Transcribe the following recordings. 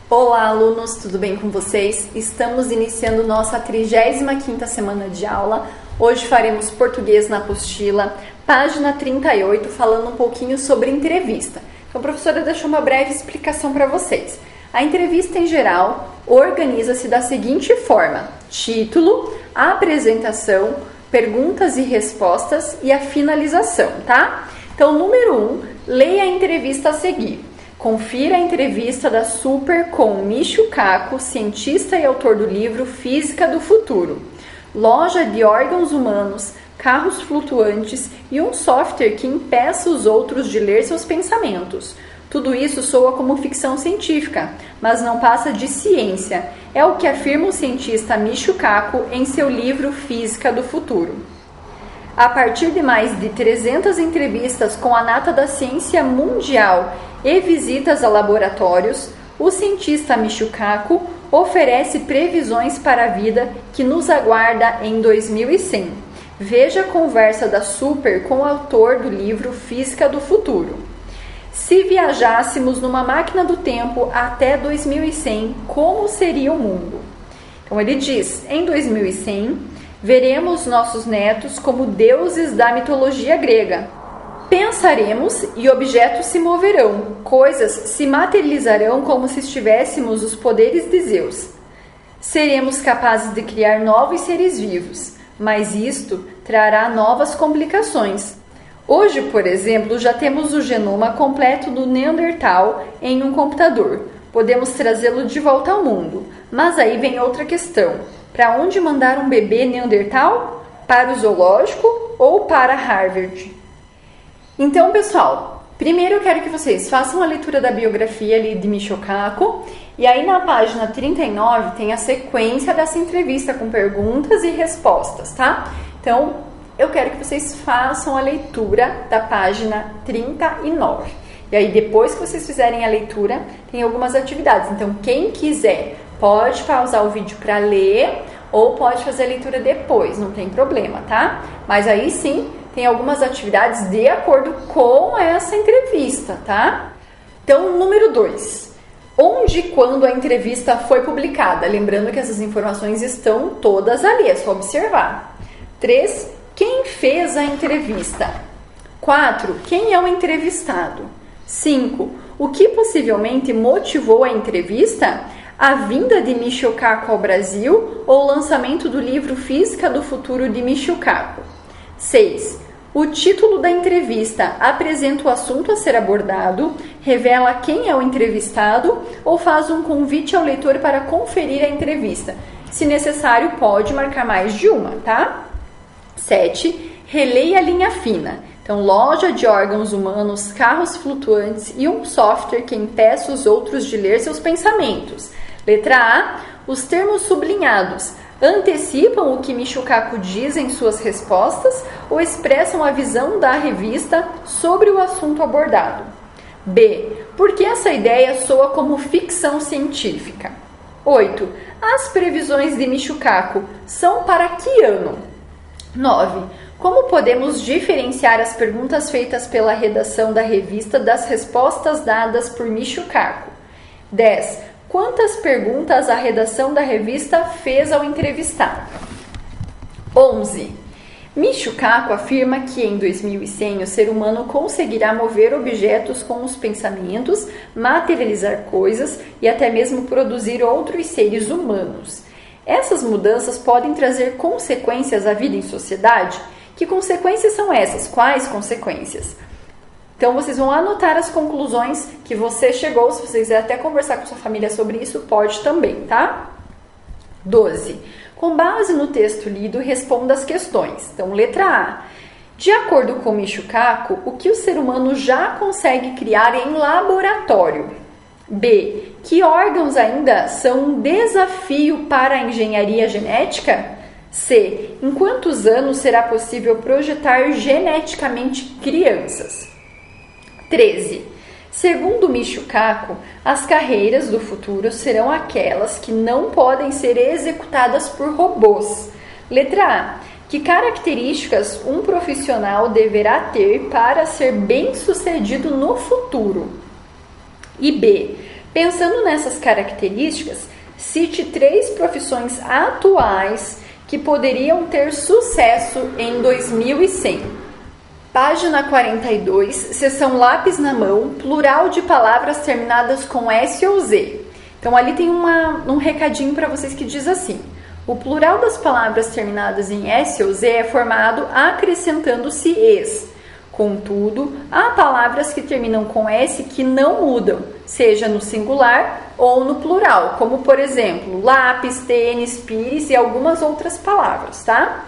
Olá, alunos, tudo bem com vocês? Estamos iniciando nossa 35ª semana de aula. Hoje faremos português na apostila, página 38, falando um pouquinho sobre entrevista. Então, a professora deixou uma breve explicação para vocês. A entrevista, em geral, organiza-se da seguinte forma: título, apresentação, perguntas e respostas e a finalização, tá? Então, número 1, leia a entrevista a seguir. Confira a entrevista da Super com Michio Kaku, cientista e autor do livro Física do Futuro. Loja de órgãos humanos, carros flutuantes e um software que impeça os outros de ler seus pensamentos. Tudo isso soa como ficção científica, mas não passa de ciência. É o que afirma o cientista Michio Kaku em seu livro Física do Futuro. A partir de mais de 300 entrevistas com a nata da ciência mundial e visitas a laboratórios, o cientista Michio Kaku oferece previsões para a vida que nos aguarda em 2100. Veja a conversa da Super com o autor do livro Física do Futuro. Se viajássemos numa máquina do tempo até 2100, como seria o mundo? Então ele diz, em 2100... veremos nossos netos como deuses da mitologia grega. Pensaremos e objetos se moverão, coisas se materializarão como se estivéssemos os poderes de Zeus. Seremos capazes de criar novos seres vivos, mas isto trará novas complicações. Hoje, por exemplo, já temos o genoma completo do Neandertal em um computador. Podemos trazê-lo de volta ao mundo, mas aí vem outra questão. Para onde mandar um bebê Neandertal? Para o zoológico ou para Harvard? Então, pessoal, primeiro eu quero que vocês façam a leitura da biografia ali de Michio Kaku, e aí na página 39 tem a sequência dessa entrevista com perguntas e respostas, tá? Então, eu quero que vocês façam a leitura da página 39. E aí, depois que vocês fizerem a leitura, tem algumas atividades. Então, quem quiser pode pausar o vídeo para ler ou pode fazer a leitura depois, não tem problema, tá? Mas aí sim, tem algumas atividades de acordo com essa entrevista, tá? Então, número 2. Onde e quando a entrevista foi publicada? Lembrando que essas informações estão todas ali, é só observar. 3. Quem fez a entrevista? 4. Quem é o entrevistado? 5. O que possivelmente motivou a entrevista? A vinda de Michio Kaku ao Brasil ou o lançamento do livro Física do Futuro de Michio Kaku? 6. O título da entrevista apresenta o assunto a ser abordado, revela quem é o entrevistado ou faz um convite ao leitor para conferir a entrevista. Se necessário, pode marcar mais de uma, tá? 7. Releia a linha fina. Então, loja de órgãos humanos, carros flutuantes e um software que impeça os outros de ler seus pensamentos. Letra A. Os termos sublinhados antecipam o que Michio Kaku diz em suas respostas ou expressam a visão da revista sobre o assunto abordado. B. Por que essa ideia soa como ficção científica? 8. As previsões de Michio Kaku são para que ano? 9. Como podemos diferenciar as perguntas feitas pela redação da revista das respostas dadas por Michio Kaku? 10. Quantas perguntas a redação da revista fez ao entrevistado? 11. Michio Kaku afirma que em 2100 o ser humano conseguirá mover objetos com os pensamentos, materializar coisas e até mesmo produzir outros seres humanos. Essas mudanças podem trazer consequências à vida em sociedade? Que consequências são essas? Quais consequências? Então, vocês vão anotar as conclusões que você chegou. Se você quiser até conversar com sua família sobre isso, pode também, tá? 12. Com base no texto lido, responda as questões. Então, letra A. De acordo com Michio Kaku, o que o ser humano já consegue criar em laboratório? B. Que órgãos ainda são um desafio para a engenharia genética? C. Em quantos anos será possível projetar geneticamente crianças? 13. Segundo Michio Kaku, as carreiras do futuro serão aquelas que não podem ser executadas por robôs. Letra A. Que características um profissional deverá ter para ser bem-sucedido no futuro? E B. Pensando nessas características, cite 3 profissões atuais que poderiam ter sucesso em 2100. Página 42, seção lápis na mão, plural de palavras terminadas com S ou Z. Então ali tem um recadinho para vocês que diz assim: o plural das palavras terminadas em S ou Z é formado acrescentando-se es. Contudo, há palavras que terminam com S que não mudam, seja no singular ou no plural, como por exemplo, lápis, tênis, pires e algumas outras palavras, tá?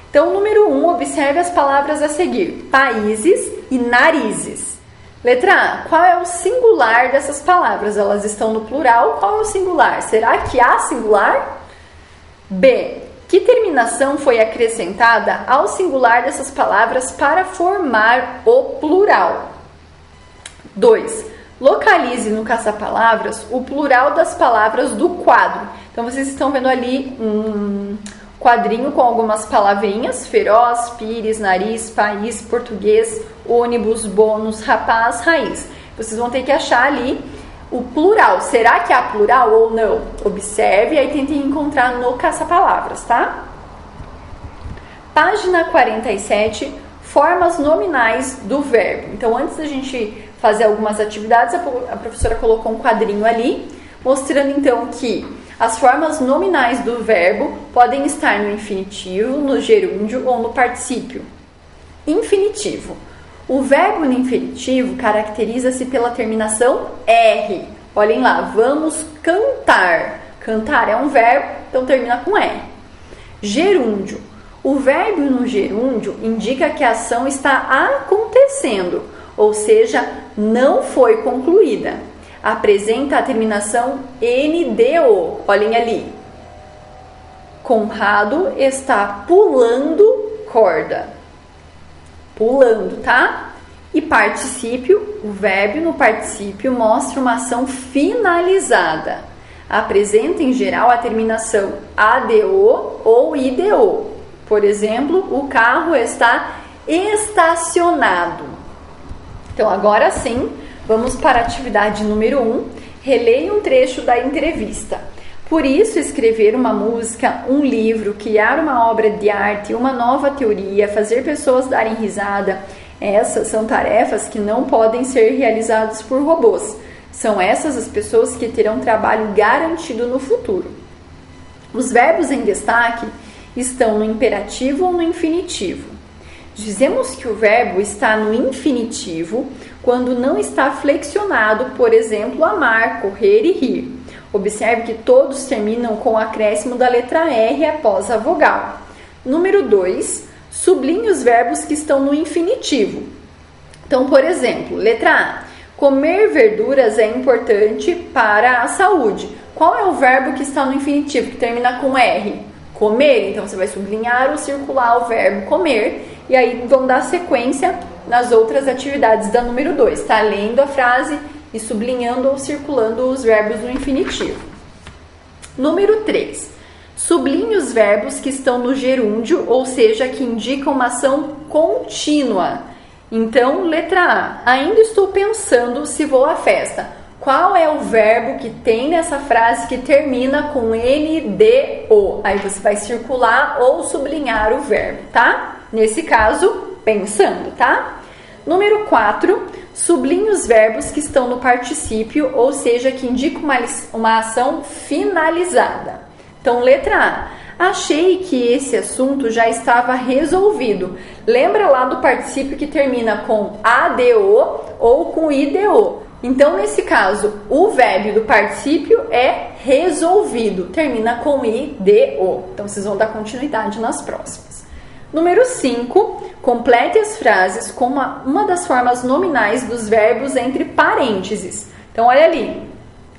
Então, número 1, observe as palavras a seguir: países e narizes. Letra A, qual é o singular dessas palavras? Elas estão no plural, qual é o singular? Será que há singular? B, que terminação foi acrescentada ao singular dessas palavras para formar o plural? 2. Localize no caça-palavras o plural das palavras do quadro. Então, vocês estão vendo ali um quadrinho com algumas palavrinhas: feroz, pires, nariz, país, português, ônibus, bônus, rapaz, raiz. Vocês vão ter que achar ali o plural. Será que há plural ou não? Observe e aí tentem encontrar no caça-palavras, tá? Página 47, formas nominais do verbo. Então, antes da gente fazer algumas atividades, a professora colocou um quadrinho ali, mostrando então que as formas nominais do verbo podem estar no infinitivo, no gerúndio ou no particípio. Infinitivo. O verbo no infinitivo caracteriza-se pela terminação R. Olhem lá, vamos cantar. Cantar é um verbo, então termina com R. Gerúndio. O verbo no gerúndio indica que a ação está acontecendo, ou seja, não foi concluída. Apresenta a terminação NDO. Olhem ali. Conrado está pulando corda. Pulando, tá? E particípio, o verbo no particípio mostra uma ação finalizada. Apresenta em geral a terminação ADO ou IDO. Por exemplo, o carro está estacionado. Então, agora sim, vamos para a atividade número 1. Releia um trecho da entrevista. Por isso, escrever uma música, um livro, criar uma obra de arte, uma nova teoria, fazer pessoas darem risada, essas são tarefas que não podem ser realizadas por robôs. São essas as pessoas que terão trabalho garantido no futuro. Os verbos em destaque estão no imperativo ou no infinitivo. Dizemos que o verbo está no infinitivo quando não está flexionado, por exemplo, amar, correr e rir. Observe que todos terminam com o acréscimo da letra R após a vogal. Número 2, sublinhe os verbos que estão no infinitivo. Então, por exemplo, letra A, comer verduras é importante para a saúde. Qual é o verbo que está no infinitivo, que termina com R? Comer. Então, você vai sublinhar ou circular o verbo comer e aí vão dar sequência nas outras atividades da número 2, tá? Lendo a frase e sublinhando ou circulando os verbos no infinitivo. Número 3. Sublinhe os verbos que estão no gerúndio, ou seja, que indicam uma ação contínua. Então, letra A. Ainda estou pensando se vou à festa. Qual é o verbo que tem nessa frase que termina com NDO? Aí você vai circular ou sublinhar o verbo, tá? Nesse caso, pensando, tá? Número 4, sublinhe os verbos que estão no particípio, ou seja, que indicam uma ação finalizada. Então, letra A. Achei que esse assunto já estava resolvido. Lembra lá do particípio que termina com ADO ou com IDO. Então, nesse caso, o verbo do particípio é resolvido. Termina com IDO. Então, vocês vão dar continuidade nas próximas. Número 5, complete as frases com uma das formas nominais dos verbos entre parênteses. Então, olha ali.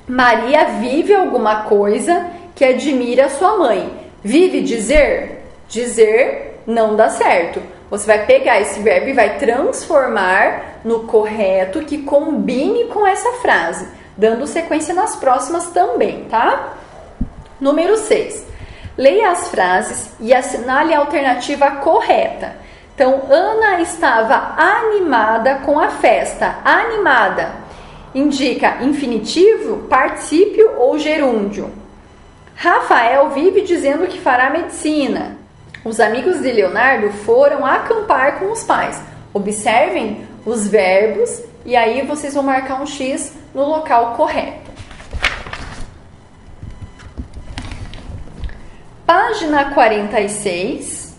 Maria vive alguma coisa que admira sua mãe. Vive dizer? Dizer não dá certo. Você vai pegar esse verbo e vai transformar no correto que combine com essa frase, dando sequência nas próximas também, tá? Número 6. Leia as frases e assinale a alternativa correta. Então, Ana estava animada com a festa. Animada. indica infinitivo, particípio ou gerúndio. Rafael vive dizendo que fará medicina. Os amigos de Leonardo foram acampar com os pais. Observem os verbos e aí vocês vão marcar um X no local correto. Página 46,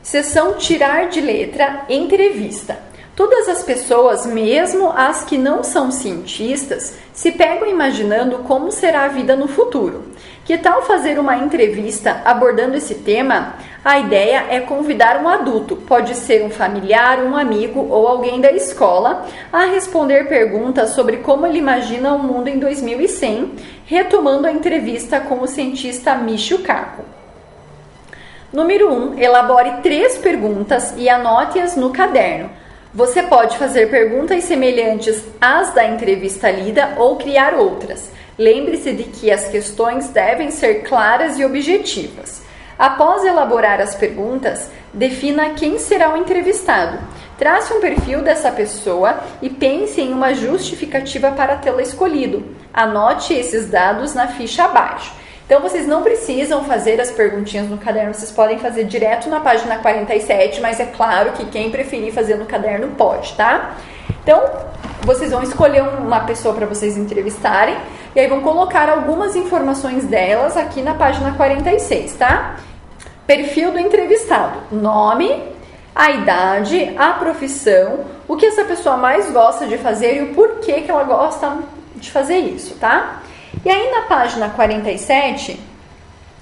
seção tirar de letra, entrevista. Todas as pessoas, mesmo as que não são cientistas, se pegam imaginando como será a vida no futuro. Que tal fazer uma entrevista abordando esse tema? A ideia é convidar um adulto, pode ser um familiar, um amigo ou alguém da escola, a responder perguntas sobre como ele imagina o mundo em 2100, retomando a entrevista com o cientista Michio Kaku. Número 1. Elabore 3 perguntas e anote-as no caderno. Você pode fazer perguntas semelhantes às da entrevista lida ou criar outras. Lembre-se de que as questões devem ser claras e objetivas. Após elaborar as perguntas, defina quem será o entrevistado. Trace um perfil dessa pessoa e pense em uma justificativa para tê-la escolhido. Anote esses dados na ficha abaixo. Então, vocês não precisam fazer as perguntinhas no caderno, vocês podem fazer direto na página 47, mas é claro que quem preferir fazer no caderno pode, tá? Então, vocês vão escolher uma pessoa para vocês entrevistarem e aí vão colocar algumas informações delas aqui na página 46, tá? Perfil do entrevistado, nome, a idade, a profissão, o que essa pessoa mais gosta de fazer e o porquê que ela gosta de fazer isso, tá? E aí na página 47,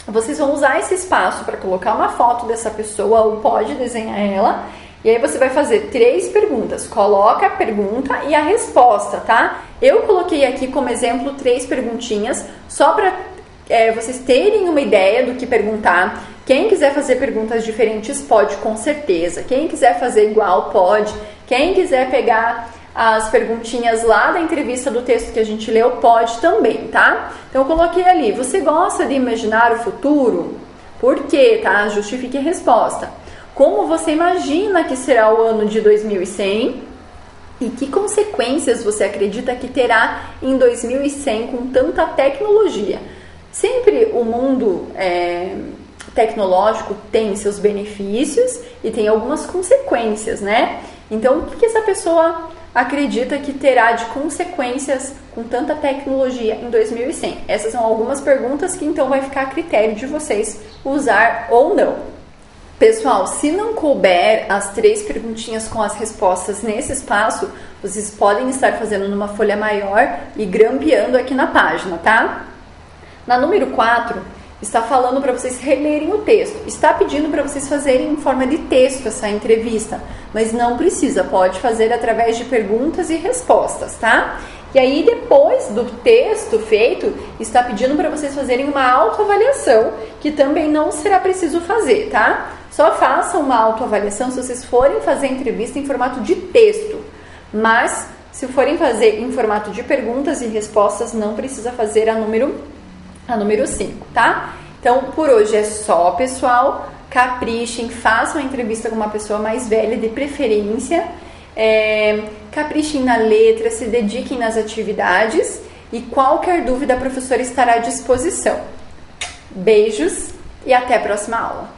vocês vão usar esse espaço para colocar uma foto dessa pessoa ou pode desenhar ela. E aí você vai fazer 3 perguntas. Coloca a pergunta e a resposta, tá? Eu coloquei aqui como exemplo 3 perguntinhas, só para vocês terem uma ideia do que perguntar. Quem quiser fazer perguntas diferentes pode, com certeza. Quem quiser fazer igual pode. Quem quiser pegar as perguntinhas lá da entrevista do texto que a gente leu pode também, tá? Então eu coloquei ali, você gosta de imaginar o futuro? Por quê, tá? Justifique a resposta. Como você imagina que será o ano de 2100? E que consequências você acredita que terá em 2100 com tanta tecnologia? Sempre o mundo tecnológico tem seus benefícios e tem algumas consequências, né? Então, o que essa pessoa acredita que terá de consequências com tanta tecnologia em 2100? Essas são algumas perguntas que então vai ficar a critério de vocês usar ou não. Pessoal, se não couber as 3 perguntinhas com as respostas nesse espaço, vocês podem estar fazendo numa folha maior e grampeando aqui na página, tá? Na número 4, está falando para vocês relerem o texto. Está pedindo para vocês fazerem em forma de texto essa entrevista, mas não precisa, pode fazer através de perguntas e respostas, tá? E aí, depois do texto feito, está pedindo para vocês fazerem uma autoavaliação, que também não será preciso fazer, tá? Só façam uma autoavaliação se vocês forem fazer a entrevista em formato de texto, mas se forem fazer em formato de perguntas e respostas, não precisa fazer a número 5, tá? Então, por hoje é só, pessoal. Caprichem, façam a entrevista com uma pessoa mais velha, de preferência. Caprichem na letra, se dediquem nas atividades e qualquer dúvida a professora estará à disposição. Beijos e até a próxima aula.